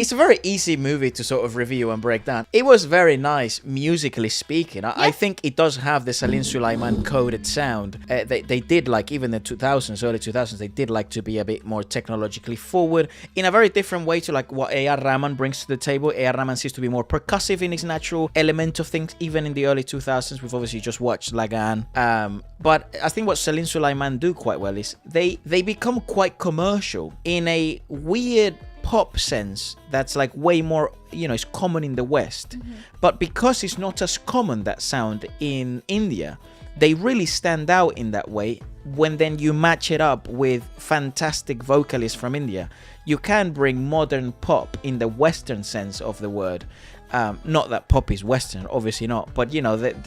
It's a very easy movie to sort of review and break down. It was very nice musically speaking. I think it does have the Salim Sulaiman coded sound. They did like, even the 2000s, early 2000s, they did like to be a bit more technologically forward in a very different way to like what A.R. Rahman brings to the table. A.R. Rahman seems to be more percussive in his natural element of things, even in the early 2000s. We've obviously just watched Lagan. But I think what Salim Sulaiman do quite well is they become quite commercial in a weird pop sense that's like way more, it's common in the West. But because it's not as common, that sound in India, they really stand out in that way. When then you match it up with fantastic vocalists from India, you can bring modern pop in the Western sense of the word. Not that pop is Western, obviously not, but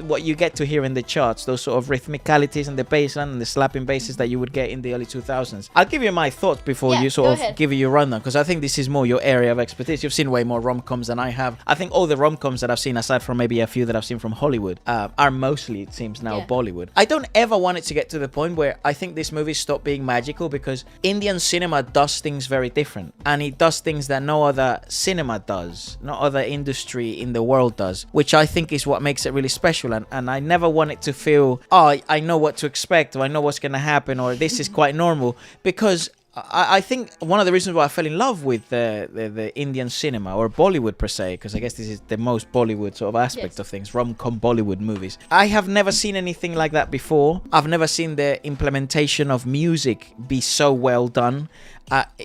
what you get to hear in the charts, those sort of rhythmicalities and the bass line and the slapping basses that you would get in the early 2000s. I'll give you my thoughts before you sort of give you your rundown, because I think this is more your area of expertise. You've seen way more rom-coms than I have. I think all the rom-coms that I've seen, aside from maybe a few that I've seen from Hollywood, are mostly, it seems now, Bollywood. I don't ever want it to get to the point where I think this movie stopped being magical, because Indian cinema does things very different, and it does things that no other cinema does, no other industry in the world does, which I think is what makes it really special. And I never want it to feel, I know what to expect, or I know what's going to happen, or this is quite normal, because I think one of the reasons why I fell in love with the Indian cinema, or Bollywood per se, because I guess this is the most Bollywood sort of aspect of things, rom-com Bollywood movies. I have never seen anything like that before. I've never seen the implementation of music be so well done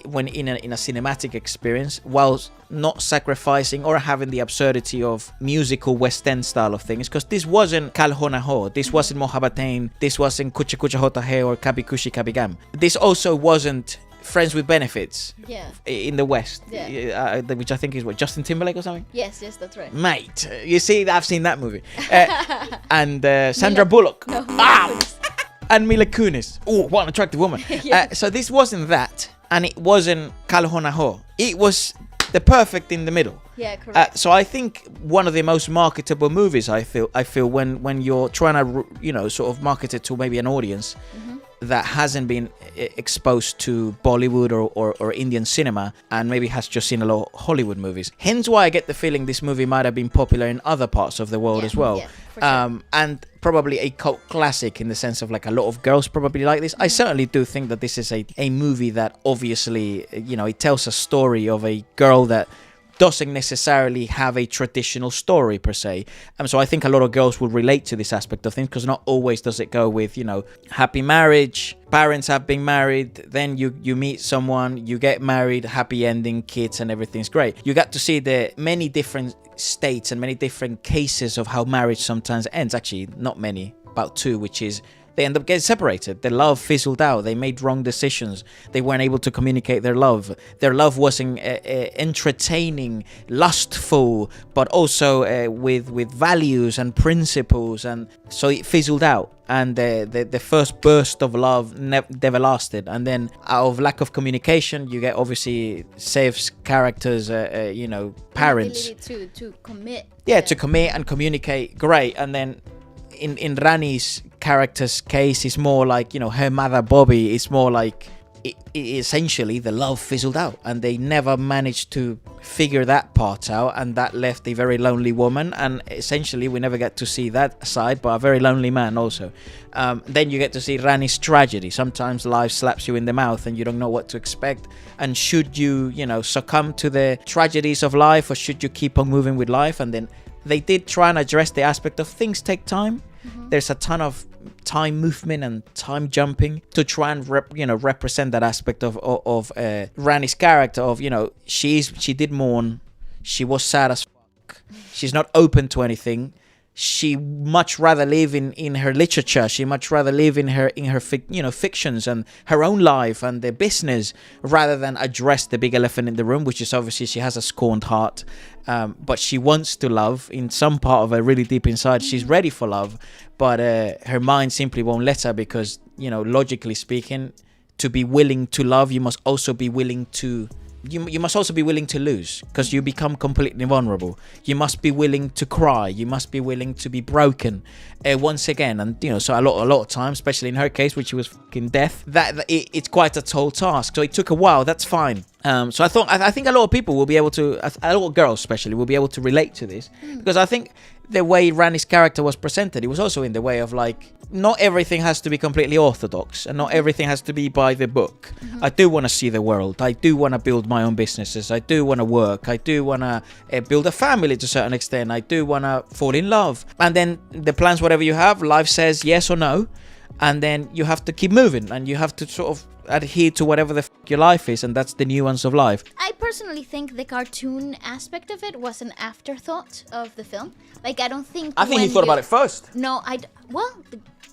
when in a cinematic experience, whilst not sacrificing or having the absurdity of musical West End style of things, because this wasn't Kal Ho Na Ho, this wasn't Mohabbatain, this wasn't Kuch Kuch Hota Hai or Kabhi Khushi Kabhi Gum. This also wasn't Friends with Benefits in the West, which I think is what, Justin Timberlake or something? Yes, that's right. Mate, you see, I've seen that movie. And Sandra Bullock. And Mila Kunis. Oh, what an attractive woman. So this wasn't that, and it wasn't Kal Ho Na Ho. It was the perfect in the middle. Yeah, correct. So I think one of the most marketable movies, I feel when you're trying to, sort of market it to maybe an audience that hasn't been exposed to Bollywood or Indian cinema, and maybe has just seen a lot of Hollywood movies. Hence why I get the feeling this movie might have been popular in other parts of the world as well. For sure. And probably a cult classic in the sense of like a lot of girls probably like this. I certainly do think that this is a movie that obviously, it tells a story of a girl that doesn't necessarily have a traditional story per se. So I think a lot of girls will relate to this aspect of things, because not always does it go with, happy marriage, parents have been married, then you meet someone, you get married, happy ending, kids, and everything's great. You got to see the many different states and many different cases of how marriage sometimes ends. Actually, not many, about two, which is they end up getting separated. Their love fizzled out. They made wrong decisions. They weren't able to communicate their love. Their love wasn't entertaining, lustful, but also with values and principles. And so it fizzled out. And the first burst of love never lasted. And then out of lack of communication, you get obviously Saif's characters, parents. Ability to commit. Yeah, to commit and communicate. Great. And then in Rani's character's case, it's more like, her mother Bobby, it's more like essentially the love fizzled out, and they never managed to figure that part out, and that left a very lonely woman, and essentially we never get to see that side, but a very lonely man also. Then you get to see Rani's tragedy. Sometimes life slaps you in the mouth and you don't know what to expect, and should you succumb to the tragedies of life, or should you keep on moving with life? And then they did try and address the aspect of things take time. There's a ton of time movement and time jumping to try and represent that aspect of Rani's character of, she did mourn, she was sad as fuck, she's not open to anything. She much rather live in her literature. She much rather live in her fictions and her own life and the business, rather than address the big elephant in the room, which is obviously she has a scorned heart, but she wants to love. In some part of her, really deep inside, she's ready for love, but her mind simply won't let her, because logically speaking, to be willing to love, you must also be willing to you must also be willing to lose, because you become completely vulnerable. You must be willing to cry. You must be willing to be broken once again. And so a lot of times, especially in her case, which was fucking death, it's quite a tall task. So it took a while. That's fine. So I think a lot of people will be able to, a lot of girls especially, will be able to relate to this, because I think the way Rani's character was presented, it was also in the way of like, not everything has to be completely orthodox, and not everything has to be by the book. I do want to see the world. I do want to build my own businesses. I do want to work. I do want to build a family to a certain extent. I do want to fall in love. And then the plans, whatever you have, life says yes or no. And then you have to keep moving, and you have to sort of adhere to whatever the your life is, and that's the nuance of life. I personally think the cartoon aspect of it was an afterthought of the film. Like, I don't think... I think you thought about it first. No, well,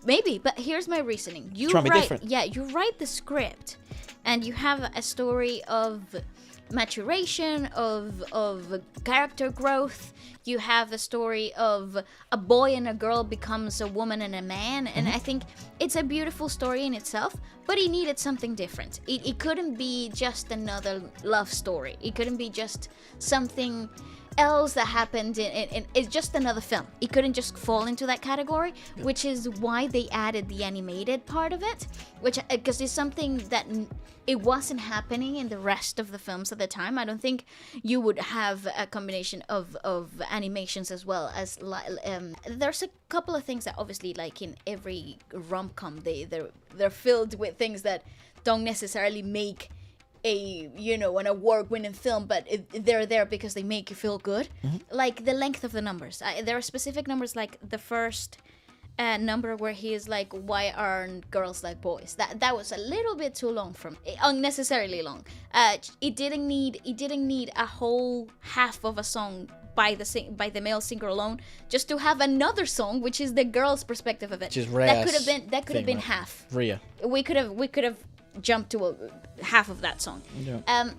maybe, but here's my reasoning. You write the script, and you have a story of maturation, of character growth. You have a story of a boy and a girl becomes a woman and a man, and I think it's a beautiful story in itself, but it needed something different. It couldn't be just another love story. It couldn't be just something else that happened in it's just another film. It couldn't just fall into that category, which is why they added the animated part of it, which because it's something that it wasn't happening in the rest of the films at the time. I don't think you would have a combination of animations as well as there's a couple of things that obviously, like in every rom-com, they're filled with things that don't necessarily make an award-winning film, but they're there because they make you feel good. Like the length of the numbers. There are specific numbers, like the first number where he is like, why aren't girls like boys? That was a little bit too long, unnecessarily long. It didn't need a whole half of a song by the male singer alone, just to have another song, which is the girl's perspective of it. Which is that could have been half. Rhea. We could have jumped to half of that song. Yeah.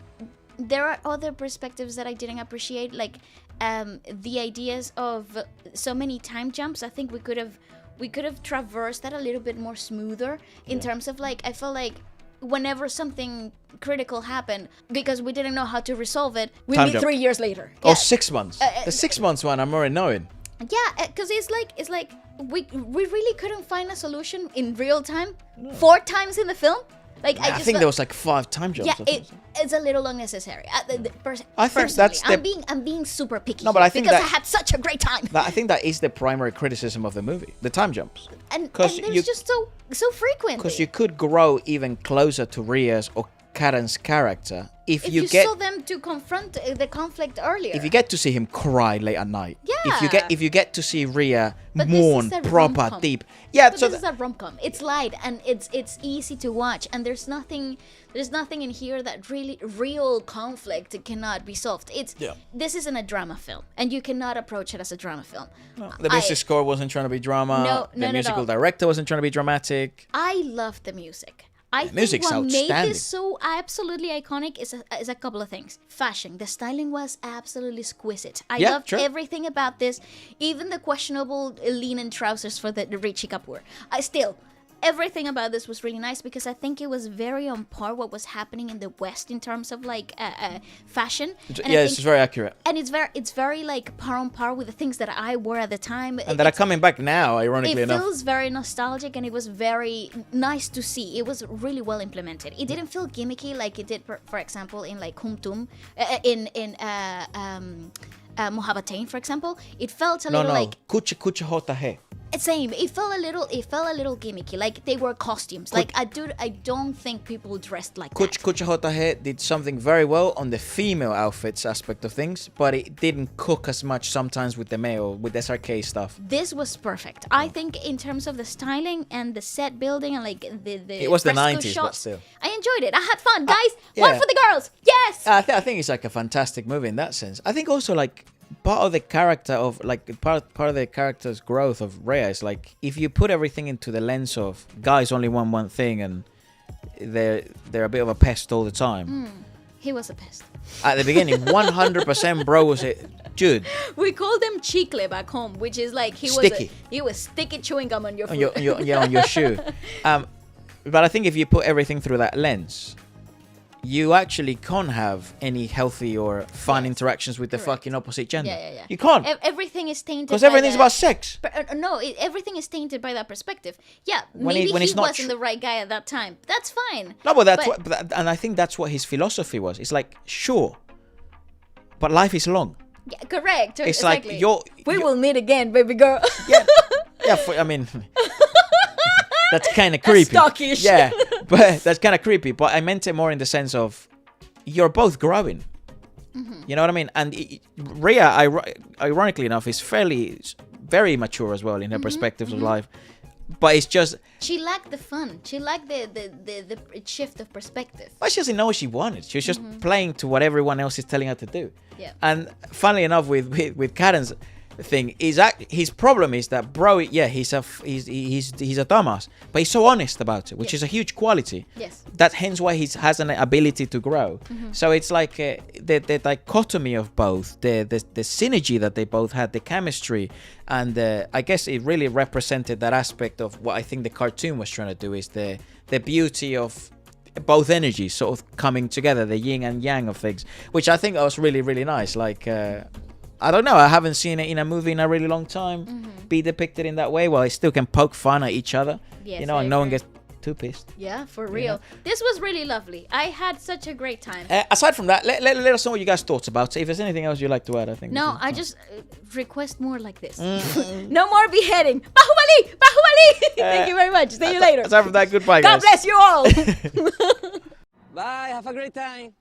There are other perspectives that I didn't appreciate, like the ideas of so many time jumps. I think we could have traversed that a little bit more smoother in terms of, like, I felt like whenever something critical happened, because we didn't know how to resolve it, we meet 3 years later. Oh, 6 months. The 6 months one, I'm already knowing. Yeah, because it's like we really couldn't find a solution in real time 4 times in the film. Like, I think there was like 5 time jumps. Yeah, it's a little unnecessary. I think that's I'm being super picky. No, but I think because I had such a great time. I think that is the primary criticism of the movie, the time jumps. And it's just so frequent. Because you could grow even closer to Ria's or Karen's character if you saw them to confront the conflict earlier. If you get to see him cry late at night. Yeah. If you get to see Rhea mourn proper rom-com. deep. Yeah. But this is a rom-com. It's light and it's easy to watch, and there's nothing in here that really real conflict cannot be solved. This isn't a drama film, and you cannot approach it as a drama film. No, the music score wasn't trying to be drama. The musical director wasn't trying to be dramatic. I love the music. I think what made this so absolutely iconic is a couple of things. Fashion. The styling was absolutely exquisite. I loved everything about this, even the questionable linen trousers for the Richie Kapoor. Everything about this was really nice, because I think it was very on par what was happening in the West in terms of like fashion. And it's very accurate. And it's very like par on par with the things that I wore at the time. And that are coming back now, ironically enough. It feels very nostalgic, and it was very nice to see. It was really well implemented. It didn't feel gimmicky like it did, for example, in like HUM TUM, in Mohabbatain, for example. It felt a little like Kuch hota hai. Same. It felt a little gimmicky, like they were costumes. Like I don't think people dressed like that. Kuch hota hai did something very well on the female outfits aspect of things, but it didn't cook as much sometimes with the male, with the SRK stuff. This was perfect. I think in terms of the styling and the set building and like the it was the 90s, shots, but still. I enjoyed it. I had fun, guys. One for the girls. Yes. I think it's like a fantastic movie in that sense. I think also like part of the character of like part of the character's growth of Rhea is like, if you put everything into the lens of guys only want one thing and they're a bit of a pest all the time. He was a pest. At the beginning, 100% bro was it. Dude. We called him chicle back home, which is like he was sticky chewing gum on your foot. on your shoe. But I think if you put everything through that lens, you actually can't have any healthy or fun interactions with the fucking opposite gender. Yeah. You can't. Everything is tainted. Because everything's about sex. No, everything is tainted by that perspective. Yeah, maybe he wasn't the right guy at that time. That's fine. No, but and I think that's what his philosophy was. It's like, sure, but life is long. Yeah, correct. It's exactly. like we will meet again, baby girl. Yeah. I mean, that's kind of creepy. That's stockish. Yeah, but that's kind of creepy. But I meant it more in the sense of you're both growing. You know what I mean? And Rhea, ironically enough, is very mature as well in her perspectives of life. But it's just she lacked the fun. She lacked the shift of perspective. But she doesn't know what she wanted. She was just playing to what everyone else is telling her to do. Yeah. And funnily enough, with Karen's thing, his problem is that bro, he's a dumbass, but he's so honest about it, which is a huge quality. Yes. That's hence why he has an ability to grow. So it's like the dichotomy of both, the synergy that they both had, the chemistry, and I guess it really represented that aspect of what I think the cartoon was trying to do, is the beauty of both energies sort of coming together, the yin and yang of things, which I think was really, really nice. Like I don't know, I haven't seen it in a movie in a really long time be depicted in that way. Well, it still can poke fun at each other, and no one gets too pissed. Yeah, for real. This was really lovely. I had such a great time. Aside from that, let us know what you guys thought about it. If there's anything else you'd like to add, I think. No, I just request more like this. No more beheading. Bahubali! Thank you very much. See you later. Aside from that, goodbye, God guys. bless you all. Bye, have a great time.